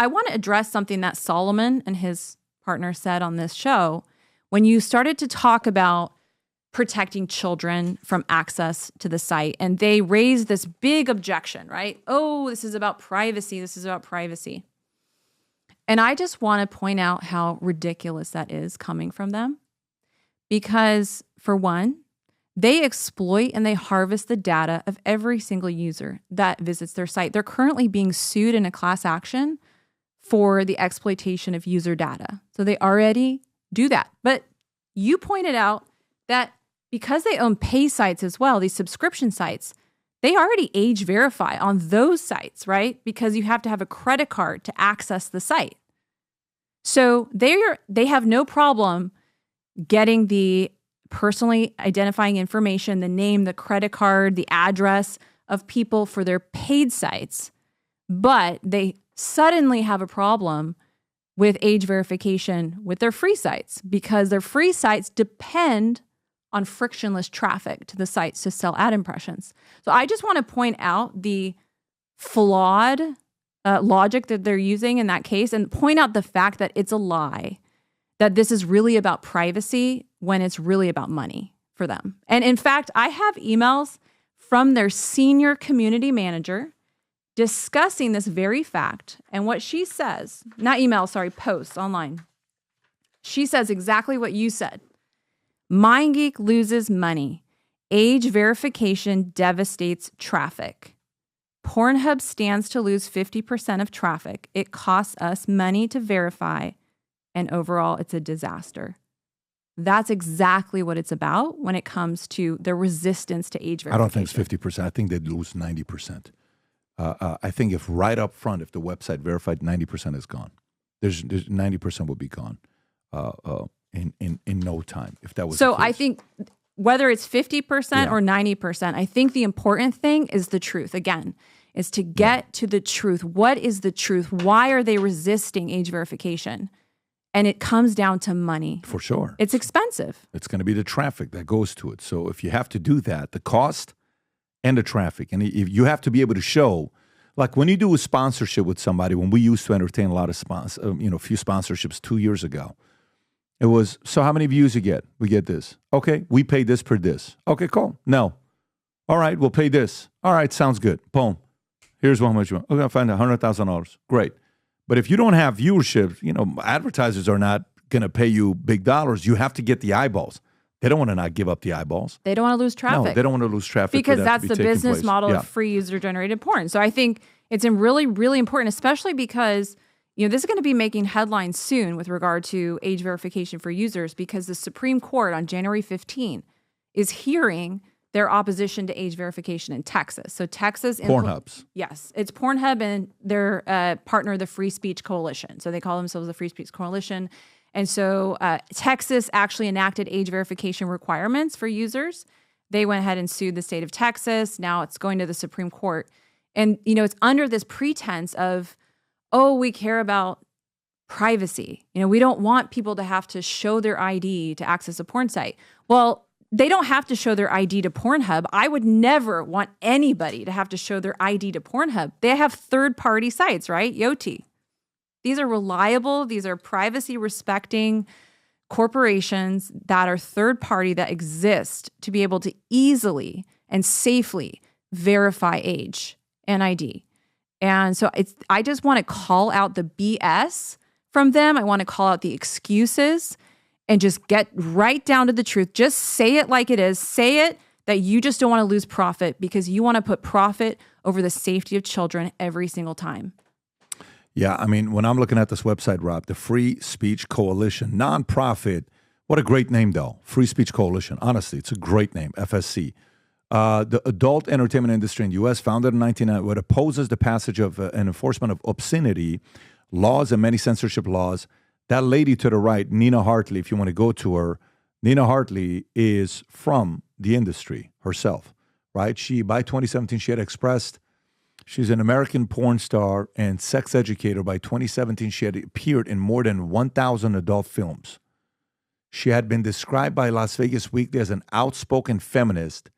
I want to address something that Solomon and his partner said on this show when you started to talk about protecting children from access to the site. And they raised this big objection, right? Oh, this is about privacy. This is about privacy. And I just want to point out how ridiculous that is coming from them. Because for one, they exploit and they harvest the data of every single user that visits their site. They're currently being sued in a class action for the exploitation of user data. So they already do that. But you pointed out that because they own pay sites as well, these subscription sites, they already age verify on those sites, right? Because you have to have a credit card to access the site. So they have no problem getting the personally identifying information, the name, the credit card, the address of people for their paid sites. But they suddenly have a problem with age verification with their free sites because their free sites depend on frictionless traffic to the sites to sell ad impressions. So I just want to point out the flawed logic that they're using in that case and point out the fact that it's a lie, that this is really about privacy when it's really about money for them. And in fact, I have emails from their senior community manager discussing this very fact. And what she says, posts online. She says exactly what you said. MindGeek loses money. Age verification devastates traffic. PornHub stands to lose 50% of traffic. It costs us money to verify, and overall, it's a disaster. That's exactly what it's about when it comes to the resistance to age verification. I don't think it's 50%. I think they'd lose 90%. I think if right up front, if the website verified, 90% is gone. There's 90% will be gone. In no time, if that was so. The case. I think whether it's 50% or 90%, I think the important thing is the truth. Again, is to get to the truth. What is the truth? Why are they resisting age verification? And it comes down to money. For sure. It's expensive. It's going to be the traffic that goes to it. So if you have to do that, the cost and the traffic, and if you have to be able to show, like when you do a sponsorship with somebody, when we used to entertain a lot of few sponsorships 2 years ago. It was, so how many views you get? We get this. Okay, we pay this per this. Okay, cool. No. All right, we'll pay this. All right, sounds good. Boom. Here's how much you want. Okay, I'll find $100,000. Great. But if you don't have viewership, advertisers are not going to pay you big dollars. You have to get the eyeballs. They don't want to not give up the eyeballs. They don't want to lose traffic. No, they don't want to lose traffic. Because that's the business model of free user-generated porn. So I think it's really, really important, especially because this is going to be making headlines soon with regard to age verification for users because the Supreme Court on January 15 is hearing their opposition to age verification in Texas. So Texas... PornHub's. Yes. It's PornHub and their partner, the Free Speech Coalition. So they call themselves the Free Speech Coalition. And so Texas actually enacted age verification requirements for users. They went ahead and sued the state of Texas. Now it's going to the Supreme Court. And, it's under this pretense of, we care about privacy. We don't want people to have to show their ID to access a porn site. Well, they don't have to show their ID to Pornhub. I would never want anybody to have to show their ID to Pornhub. They have third-party sites, right? Yoti. These are reliable. These are privacy-respecting corporations that are third-party that exist to be able to easily and safely verify age and ID. And so I just want to call out the BS from them. I want to call out the excuses and just get right down to the truth. Just say it like it is. Say it that you just don't want to lose profit because you want to put profit over the safety of children every single time. Yeah, I mean, when I'm looking at this website, Rob, the Free Speech Coalition, nonprofit, what a great name, though. Free Speech Coalition. Honestly, it's a great name, FSC. The adult entertainment industry in the U.S., founded in 1990, opposes the passage of an enforcement of obscenity laws and many censorship laws. That lady to the right, Nina Hartley, if you want to go to her, Nina Hartley is from the industry herself, right? By 2017, she had expressed she's an American porn star and sex educator. By 2017, she had appeared in more than 1,000 adult films. She had been described by Las Vegas Weekly as an outspoken feminist,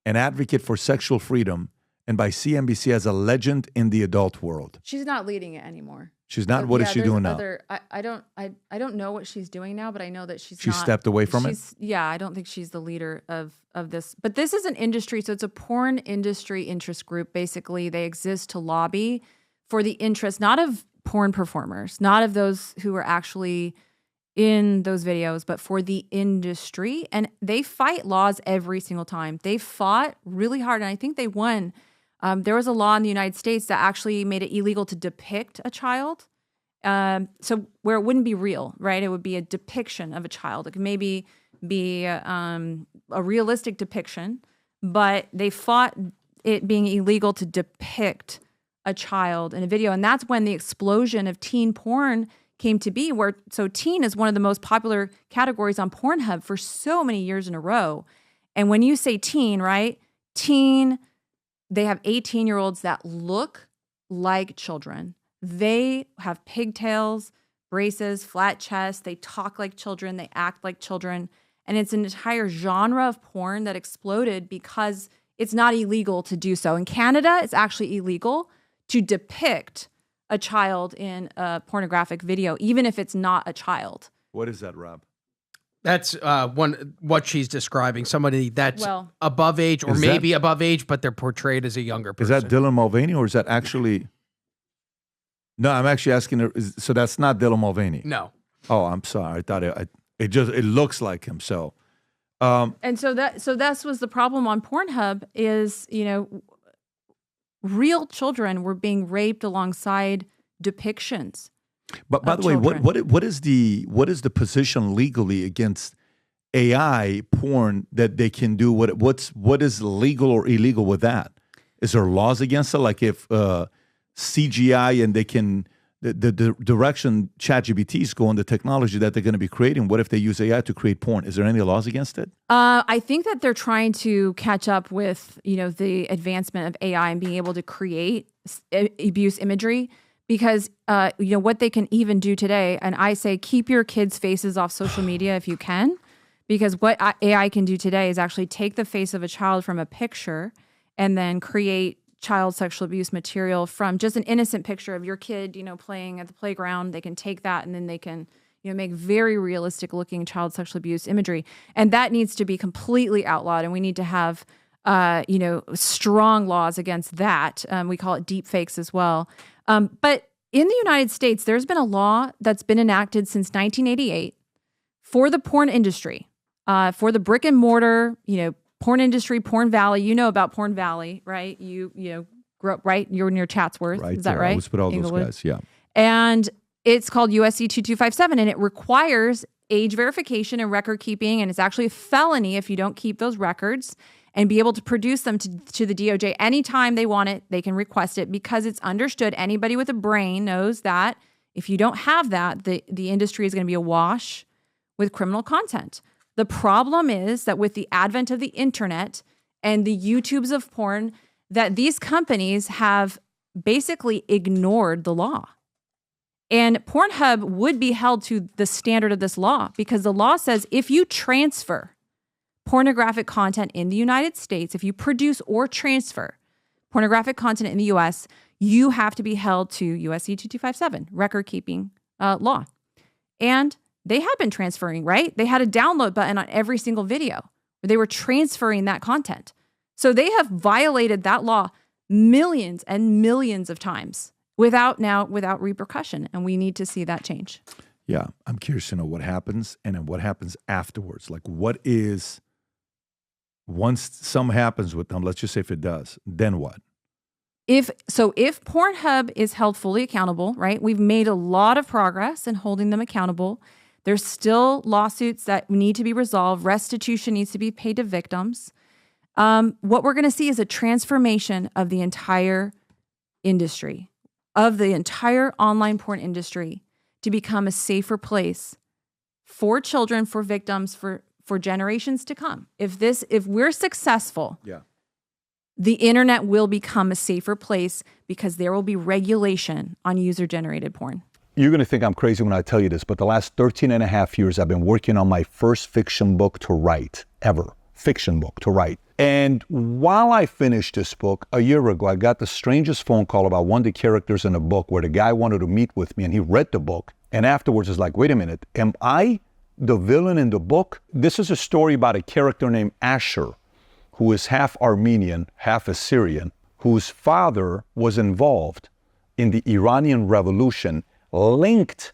an advocate for sexual freedom, and by CNBC as a legend in the adult world. She's not leading it anymore. She's not. What is she doing now? I don't know what she's doing now, but I know that she's stepped away from it? Yeah, I don't think she's the leader of this. But this is an industry, so it's a porn industry interest group. Basically, they exist to lobby for the interest, not of porn performers, not of those who are actually in those videos, but for the industry. And they fight laws every single time. They fought really hard, and I think they won. There was a law in the United States that actually made it illegal to depict a child. So where it wouldn't be real, right? It would be a depiction of a child. It could maybe be a realistic depiction, but they fought it being illegal to depict a child in a video. And that's when the explosion of teen porn came to be, so teen is one of the most popular categories on PornHub for so many years in a row. And when you say teen, right? Teen, they have 18-year-olds that look like children. They have pigtails, braces, flat chests. They talk like children. They act like children. And it's an entire genre of porn that exploded because it's not illegal to do so. In Canada, it's actually illegal to depict a child in a pornographic video, even if it's not a child. What is that, Rob? That's what she's describing. Somebody that's above age, or maybe above age, but they're portrayed as a younger person. Is that Dylan Mulvaney, or is that actually? No, I'm actually asking her. So that's not Dylan Mulvaney. No. Oh, I'm sorry. I thought it looks like him. So. And so that was the problem on Pornhub is, real children were being raped alongside depictions. But by the way, what is the position legally against AI porn that they can do? What is legal or illegal with that? Is there laws against it? Like if CGI and they can the direction ChatGPTs go on the technology that they're going to be creating, what if they use AI to create porn? Is there any laws against it? I think that they're trying to catch up with the advancement of AI and being able to create abuse imagery. Because, what they can even do today, and I say keep your kids' faces off social media if you can, because what AI can do today is actually take the face of a child from a picture and then create child sexual abuse material from just an innocent picture of your kid, playing at the playground. They can take that and then they can, make very realistic looking child sexual abuse imagery. And that needs to be completely outlawed. And we need to have, strong laws against that. We call it deep fakes as well. But in the United States, there's been a law that's been enacted since 1988 for the porn industry, for the brick and mortar, porn industry, Porn Valley. You know about Porn Valley, right? You grew up, right? You're near Chatsworth. Right. Is that right? I was with all Inglewood. Those guys, yeah. And it's called USC 2257, and it requires age verification and record keeping, and it's actually a felony if you don't keep those records and be able to produce them to the DOJ anytime they want it. They can request it because it's understood. Anybody with a brain knows that if you don't have that, the industry is going to be awash with criminal content. The problem is that with the advent of the internet and the YouTubes of porn, that these companies have basically ignored the law. And Pornhub would be held to the standard of this law because the law says if you transfer pornographic content in the United States, if you produce or transfer pornographic content in the U.S., you have to be held to USC 2257, record-keeping law. And they have been transferring, right? They had a download button on every single video where they were transferring that content. So they have violated that law millions and millions of times without repercussion. And we need to see that change. Yeah, I'm curious to know what happens and then what happens afterwards. Like what is... Once something happens with them, let's just say if it does, then what? If Pornhub is held fully accountable, right? We've made a lot of progress in holding them accountable. There's still lawsuits that need to be resolved. Restitution needs to be paid to victims. What we're going to see is a transformation of the entire industry, of the entire online porn industry to become a safer place for children, for victims, for generations to come. If we're successful, the internet will become a safer place because there will be regulation on user-generated porn. You're going to think I'm crazy when I tell you this, but the last 13 and a half years, I've been working on my first fiction book to write ever. fiction book to write. And while I finished this book a year ago, I got the strangest phone call about one of the characters in the book where the guy wanted to meet with me and he read the book. And afterwards was like, wait a minute, am I the villain in the book? This is a story about a character named Asher, who is half Armenian, half Assyrian, whose father was involved in the Iranian Revolution, linked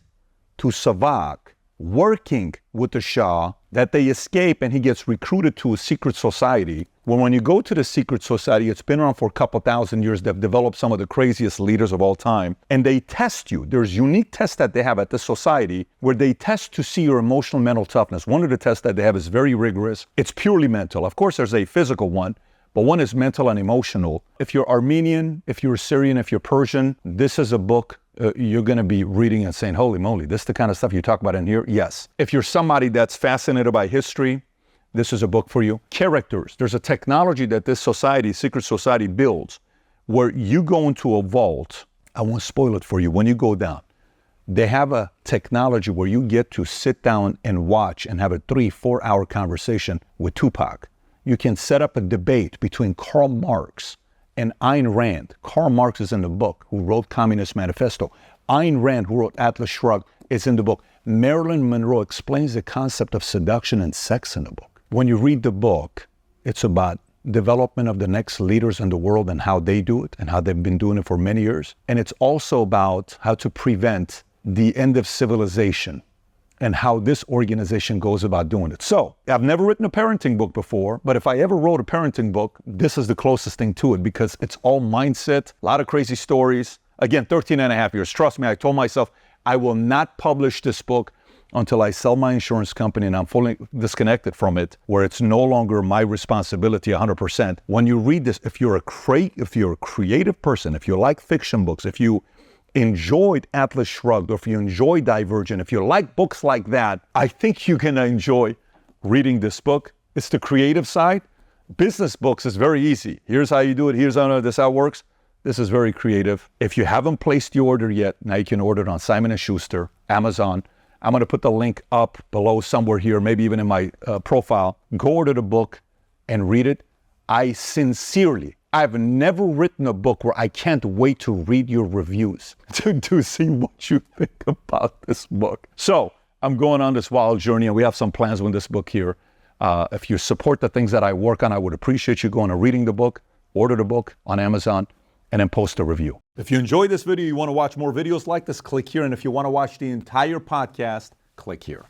to Savak, working with the Shah, that they escape and he gets recruited to a secret society. When you go to the secret society, it's been around for a couple thousand years. They've developed some of the craziest leaders of all time. And they test you. There's unique tests that they have at this society where they test to see your emotional mental toughness. One of the tests that they have is very rigorous. It's purely mental. Of course, there's a physical one, but one is mental and emotional. If you're Armenian, if you're Syrian, if you're Persian, this is a book you're going to be reading and saying, holy moly, this is the kind of stuff you talk about in here? Yes. If you're somebody that's fascinated by history, this is a book for you. Characters. There's a technology that this society, secret society, builds where you go into a vault. I won't spoil it for you. When you go down, they have a technology where you get to sit down and watch and have a 3-4 hour conversation with Tupac. You can set up a debate between Karl Marx and Ayn Rand. Karl Marx is in the book, who wrote Communist Manifesto. Ayn Rand, who wrote Atlas Shrugged, is in the book. Marilyn Monroe explains the concept of seduction and sex in the book. When you read the book, it's about development of the next leaders in the world and how they do it and how they've been doing it for many years. And it's also about how to prevent the end of civilization and how this organization goes about doing it. So, I've never written a parenting book before, but if I ever wrote a parenting book, this is the closest thing to it because it's all mindset, a lot of crazy stories. Again, 13 and a half years. Trust me, I told myself I will not publish this book until I sell my insurance company and I'm fully disconnected from it, where it's no longer my responsibility 100%. When you read this, if you're a creative person, if you like fiction books, if you enjoyed Atlas Shrugged, or if you enjoy Divergent, if you like books like that, I think you're gonna enjoy reading this book. It's the creative side. Business books is very easy. Here's how you do it. Here's how this how it works. This is very creative. If you haven't placed the order yet, now you can order it on Simon & Schuster, Amazon. I'm gonna put the link up below somewhere here, maybe even in my profile. Go order the book and read it. I've never written a book where I can't wait to read your reviews to see what you think about this book. So I'm going on this wild journey and we have some plans with this book here. If you support the things that I work on, I would appreciate you going and reading the book, order the book on Amazon, and then post a review. If you enjoyed this video, you want to watch more videos like this, click here. And if you want to watch the entire podcast, click here.